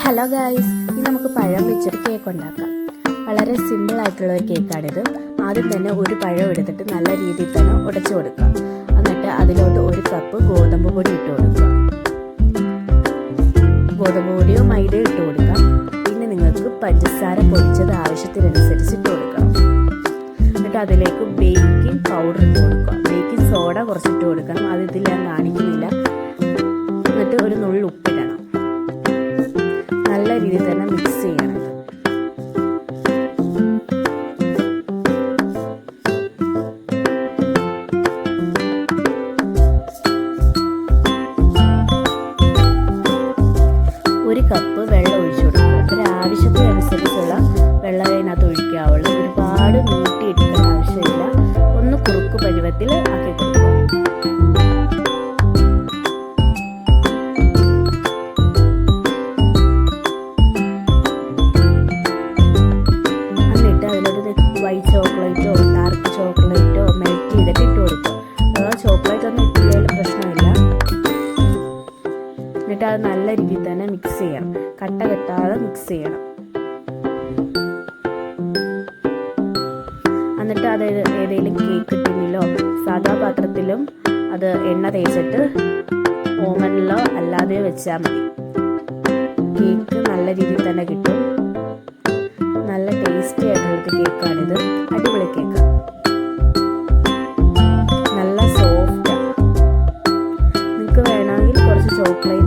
Hello guys, ഇനി നമുക്ക് പഴം വെച്ചൊരു കേക്ക് ഉണ്ടാക്കാം. വളരെ സിമ്പിൾ ആയിട്ടുള്ള ഒരു കേക്കാണിത്. ആദ്യം തന്നെ ഒരു പഴം എടുത്തിട്ട് നല്ല രീതിയിൽ തന്നെ ഉടച്ചു കൊടുക്കുക. എന്നിട്ട് അതിലോട്ട് ഒരു കപ്പ് ഗോതമ്പ് പൊടി ഇട്ട് കൊടുക്കുക. ഗോതമ്പ് പൊടിയോ മൈദയോ ഇട്ട് കൊടുക്കാം. പിന്നെ നിങ്ങൾക്ക് പഞ്ചസാര പൊടിച്ചത് ആവശ്യത്തിനനുസരിച്ച് ഇട്ട് കൊടുക്കണം. എന്നിട്ട് അതിലേക്ക് ബേക്കിംഗ് പൗഡർ ഇട്ട് കൊടുക്കുക. ബേക്കിംഗ് സോഡ കുറച്ചിട്ട് കൊടുക്കണം. അത് ഇതിൽ ഞാൻ കാണിക്കുന്നില്ല. എന്നിട്ട് ഒരു നുള്ളു ഉപ്പിടണം. നല്ല രീതിയിൽ തന്നെ മിക്സ് ചെയ്യണം. ഒരു കപ്പ് വെള്ളം ഒഴിച്ചു കൊടുക്കുക. ഒരു ആവശ്യത്തിനനുസരിച്ചുള്ള വെള്ളം അതിനകത്ത് ഒഴിക്കാവുള്ളൂ. ഒരുപാട് നീട്ടിയെടുക്കേണ്ട ആവശ്യമില്ല. ഒന്ന് കുറുക്ക് പരുവത്തിൽ ആക്കി കൊടുക്കുക. വൈറ്റ് ചോക്ലേറ്റോ ഡാർക്ക് ചോക്ലേറ്റോ മെൽറ്റ് ചെയ്തിട്ട് ഇട്ട് കൊടുക്കുക. അഥവാ ചോക്ലേറ്റ് ഒന്നും ഇട്ടില്ലെങ്കിലും പ്രശ്നമില്ല. എന്നിട്ട് അത് നല്ല രീതിയിൽ തന്നെ മിക്സ് ചെയ്യണം. കട്ട കെട്ടാതെ മിക്സ് ചെയ്യണം. എന്നിട്ട് അത് ഏതെങ്കിലും കേക്ക് ടിന്നിലോ സാധാ പാത്രത്തിലും അത് എണ്ണ തേച്ചിട്ട് ഓവനിലോ അല്ലാതെയോ വെച്ചാൽ മതി. കേക്ക് നല്ല രീതിയിൽ തന്നെ കിട്ടും. നല്ല ടേസ്റ്റി ആയിട്ടുള്ള കേക്കാണിത്. അടിപൊളി കേക്ക്, നല്ല സോഫ്റ്റ്. നിങ്ങൾക്ക് വേണമെങ്കിൽ കുറച്ച് ചോക്ലേറ്റ്